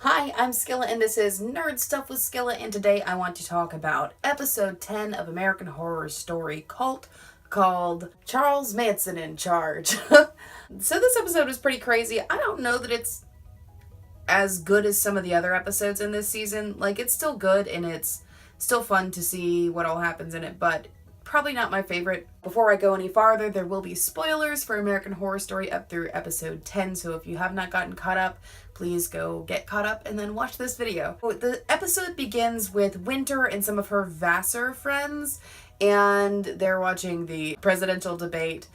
Hi, I'm Skilla and this is Nerd Stuff with Skilla, and today I want to talk about episode 10 of American Horror Story Cult called Charles Manson in Charge. So this episode was pretty crazy. I don't know that it's as good as some of the other episodes in this season. Like, it's still good and it's still fun to see what all happens in it, but probably not my favorite. Before I go any farther, there will be spoilers for American Horror Story up through episode 10, so if you have not gotten caught up, please go get caught up and then watch this video. The episode begins with Winter and some of her Vassar friends, and they're watching the presidential debate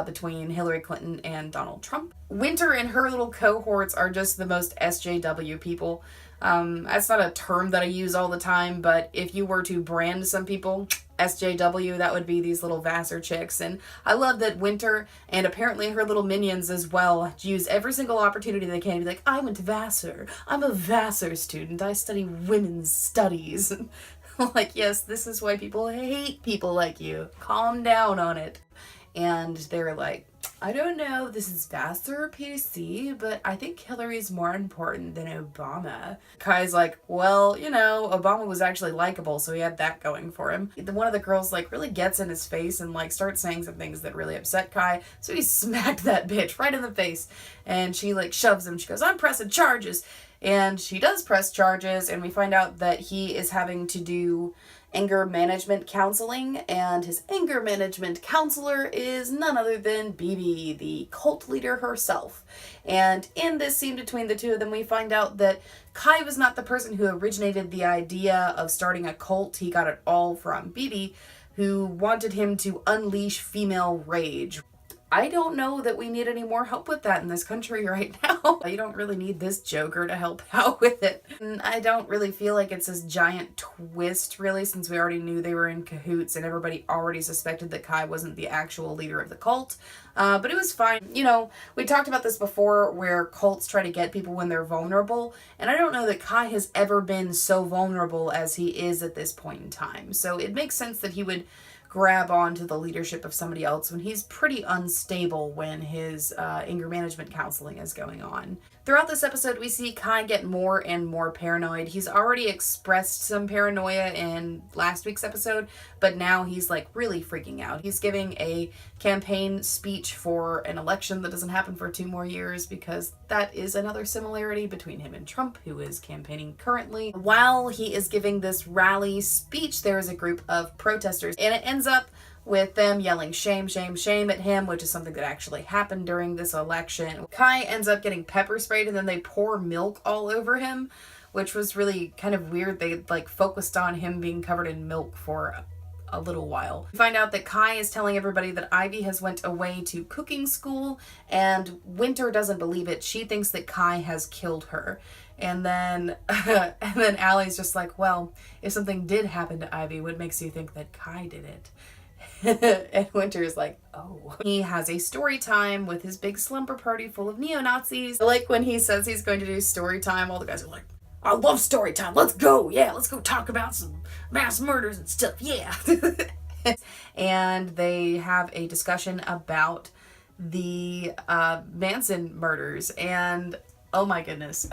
between Hillary Clinton and Donald Trump. Winter and her little cohorts are just the most SJW people. That's not a term that I use all the time, but if you were to brand some people SJW, that would be these little Vassar chicks. And I love that Winter, and apparently her little minions as well, use every single opportunity they can to be like, I went to Vassar. I'm a Vassar student. I study women's studies. Like, yes, this is why people hate people like you. Calm down on it. And they're like, I don't know, this is Vassar PC, but I think Hillary's more important than Obama. Kai's like, well, you know, Obama was actually likable, so he had that going for him. One of the girls, like, really gets in his face and, like, starts saying some things that really upset Kai, so he smacked that bitch right in the face, and she, like, shoves him. She goes, I'm pressing charges. And she does press charges, and we find out that he is having to do anger management counseling, and his anger management counselor is none other than Bibi, the cult leader herself. And in this scene between the two of them, we find out that Kai was not the person who originated the idea of starting a cult. He got it all from Bibi, who wanted him to unleash female rage. I don't know that we need any more help with that in this country right now. You don't really need this Joker to help out with it. And I don't really feel like it's this giant twist, really, since we already knew they were in cahoots and everybody already suspected that Kai wasn't the actual leader of the cult. But it was fine. You know, we talked about this before where cults try to get people when they're vulnerable, and I don't know that Kai has ever been so vulnerable as he is at this point in time. So it makes sense that he would grab onto the leadership of somebody else when he's pretty unstable when his anger management counseling is going on. Throughout this episode, we see Kai get more and more paranoid. He's already expressed some paranoia in last week's episode, but now he's like really freaking out. He's giving a campaign speech for an election that doesn't happen for 2 more years, because that is another similarity between him and Trump, who is campaigning currently. While he is giving this rally speech, there is a group of protesters, and it ends up with them yelling shame, shame, shame at him, which is something that actually happened during this election. Kai ends up getting pepper sprayed, and then they pour milk all over him, which was really kind of weird. They like focused on him being covered in milk for a little while. We find out that Kai is telling everybody that Ivy has went away to cooking school, and Winter doesn't believe it. She thinks that Kai has killed her. And then Allie's just like, well, if something did happen to Ivy, what makes you think that Kai did it? And Winter's like, oh. He has a story time with his big slumber party full of neo-Nazis. Like when he says he's going to do story time, all the guys are like, I love story time. Let's go. Yeah, let's go talk about some mass murders and stuff. Yeah. And they have a discussion about the Manson murders. And oh my goodness.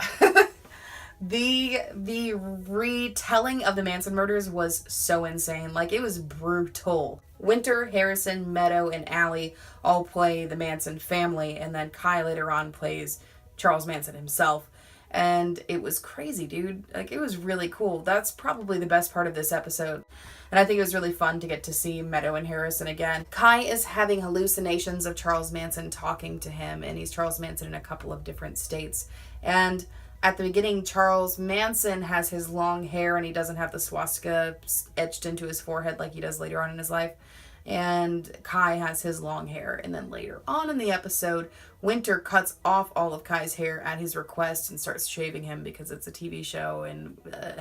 The retelling of the Manson murders was so insane. Like, it was brutal. Winter, Harrison, Meadow, and Allie all play the Manson family, and then Kai later on plays Charles Manson himself. And it was crazy, dude. Like, it was really cool. That's probably the best part of this episode. And I think it was really fun to get to see Meadow and Harrison again. Kai is having hallucinations of Charles Manson talking to him, and he's Charles Manson in a couple of different states. And at the beginning, Charles Manson has his long hair and he doesn't have the swastika etched into his forehead like he does later on in his life. And Kai has his long hair. And then later on in the episode, Winter cuts off all of Kai's hair at his request and starts shaving him because it's a TV show, and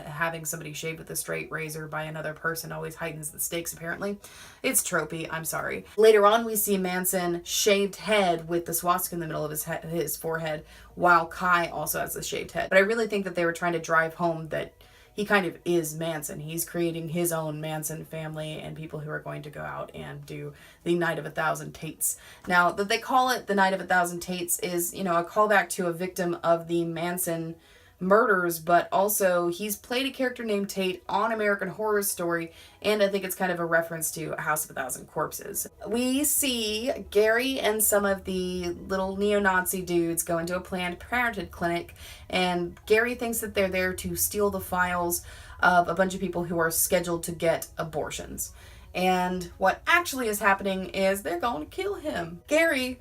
having somebody shave with a straight razor by another person always heightens the stakes, apparently. It's tropey, I'm sorry. Later on, we see Manson shaved head with the swastika in the middle of his forehead, while Kai also has a shaved head. But I really think that they were trying to drive home that he kind of is Manson. He's creating his own Manson family and people who are going to go out and do the Night of 1,000 Tates. Now, that they call it the Night of 1,000 Tates is, you know, a callback to a victim of the Manson murders, but also he's played a character named Tate on American Horror Story, and I think it's kind of a reference to House of a Thousand Corpses. We see Gary and some of the little neo-Nazi dudes go into a Planned Parenthood clinic, and Gary thinks that they're there to steal the files of a bunch of people who are scheduled to get abortions. And what actually is happening is they're going to kill him. Gary,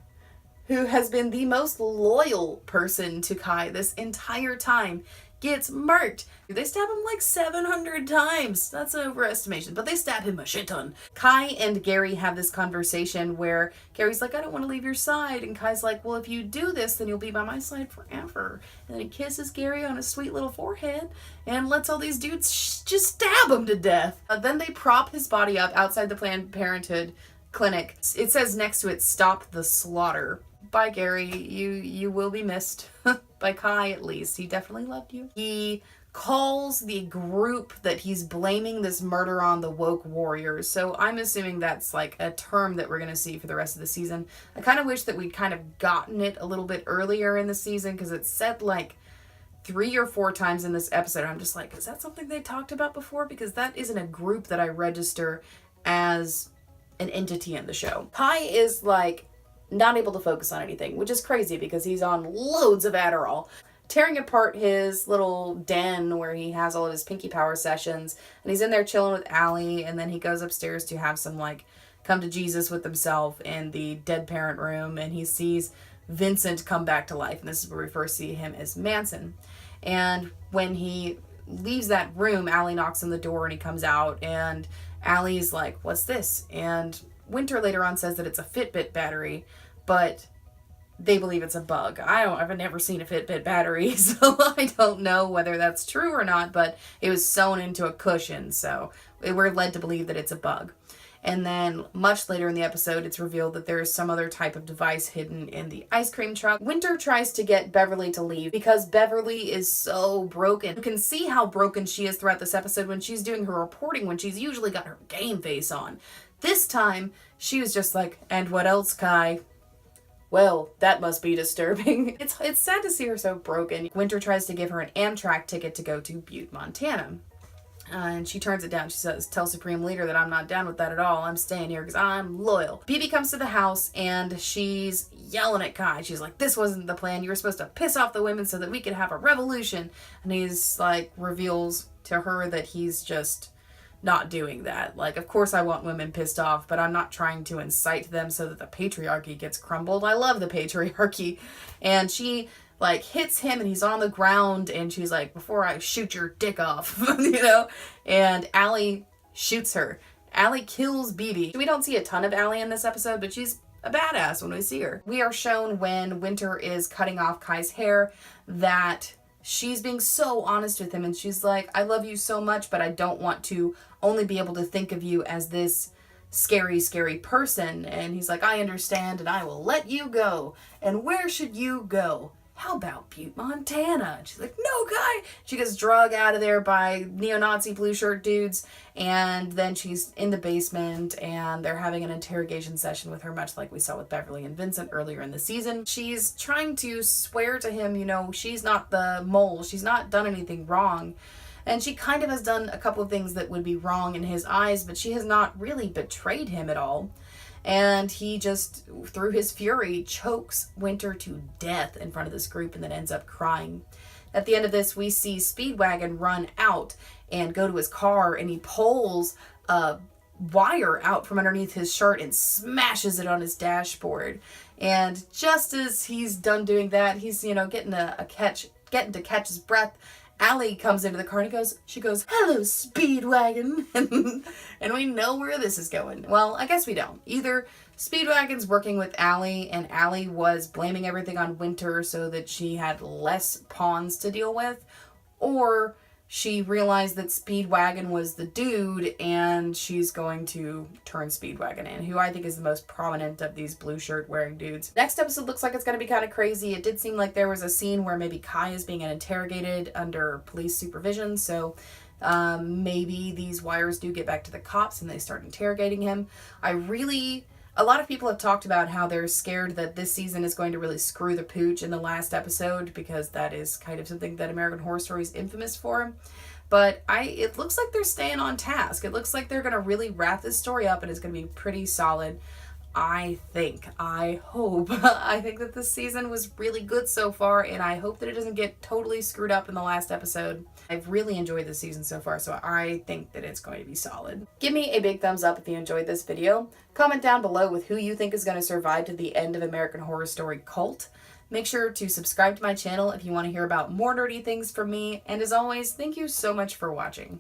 who has been the most loyal person to Kai this entire time, gets murked. They stab him like 700 times. That's an overestimation, but they stab him a shit ton. Kai and Gary have this conversation where Gary's like, I don't want to leave your side. And Kai's like, well, if you do this, then you'll be by my side forever. And then he kisses Gary on his sweet little forehead and lets all these dudes just stab him to death. Then they prop his body up outside the Planned Parenthood clinic. It says next to it, stop the slaughter. Bye, Gary. You will be missed. By Kai, at least. He definitely loved you. He calls the group that he's blaming this murder on the woke warriors. So I'm assuming that's like a term that we're going to see for the rest of the season. I kind of wish that we'd kind of gotten it a little bit earlier in the season, because it's said like 3 or 4 times in this episode. I'm just like, is that something they talked about before? Because that isn't a group that I register as an entity in the show. Kai is like not able to focus on anything, which is crazy because he's on loads of Adderall, tearing apart his little den where he has all of his Pinky Power sessions, and he's in there chilling with Allie, and then he goes upstairs to have some like come to Jesus with himself in the dead parent room, and he sees Vincent come back to life, and this is where we first see him as Manson. And when he leaves that room, Allie knocks on the door and he comes out, and Allie's like, what's this? And Winter later on says that it's a Fitbit battery, but they believe it's a bug. I've never seen a Fitbit battery, so I don't know whether that's true or not, but it was sewn into a cushion, so we're led to believe that it's a bug. And then much later in the episode, it's revealed that there is some other type of device hidden in the ice cream truck. Winter tries to get Beverly to leave because Beverly is so broken. You can see how broken she is throughout this episode when she's doing her reporting, when she's usually got her game face on. This time, she was just like, and what else, Kai? Well, that must be disturbing. It's sad to see her so broken. Winter tries to give her an Amtrak ticket to go to Butte, Montana. And she turns it down. She says, tell Supreme Leader that I'm not down with that at all. I'm staying here because I'm loyal. BB comes to the house and she's yelling at Kai. She's like, this wasn't the plan. You were supposed to piss off the women so that we could have a revolution. And he's like, reveals to her that he's just not doing that. Like, of course I want women pissed off, but I'm not trying to incite them so that the patriarchy gets crumbled. I love the patriarchy. And she like hits him and he's on the ground and she's like, before I shoot your dick off, you know? And Allie shoots her. Allie kills BB. We don't see a ton of Allie in this episode, but she's a badass when we see her. We are shown when Winter is cutting off Kai's hair that she's being so honest with him, and she's like, I love you so much, but I don't want to only be able to think of you as this scary, scary person. And he's like, I understand, and I will let you go. And where should you go? How about Butte, Montana? And she's like, no, Kai. She gets drug out of there by neo-Nazi blue shirt dudes, and then she's in the basement, and they're having an interrogation session with her, much like we saw with Beverly and Vincent earlier in the season. She's trying to swear to him, you know, she's not the mole. She's not done anything wrong. And she kind of has done a couple of things that would be wrong in his eyes, but she has not really betrayed him at all. And he just, through his fury, chokes Winter to death in front of this group and then ends up crying. At the end of this, we see Speedwagon run out and go to his car, and he pulls a wire out from underneath his shirt and smashes it on his dashboard. And just as he's done doing that, he's, you know, getting to catch his breath, Allie comes into the car and she goes, hello, Speedwagon. And we know where this is going. Well, I guess we don't. Either Speedwagon's working with Allie and Allie was blaming everything on Winter so that she had less pawns to deal with, or she realized that Speedwagon was the dude and she's going to turn Speedwagon in, who I think is the most prominent of these blue shirt wearing dudes. Next episode looks like it's going to be kind of crazy. It did seem like there was a scene where maybe Kai is being interrogated under police supervision, so maybe these wires do get back to the cops and they start interrogating him. I A lot of people have talked about how they're scared that this season is going to really screw the pooch in the last episode, because that is kind of something that American Horror Story is infamous for. But it looks like they're staying on task. It looks like they're going to really wrap this story up and it's going to be pretty solid. I hope, I think that this season was really good so far, and I hope that it doesn't get totally screwed up in the last episode. I've really enjoyed this season so far, so I think that it's going to be solid. Give me a big thumbs up if you enjoyed this video. Comment down below with who you think is going to survive to the end of American Horror Story Cult. Make sure to subscribe to my channel if you want to hear about more nerdy things from me, and as always, thank you so much for watching.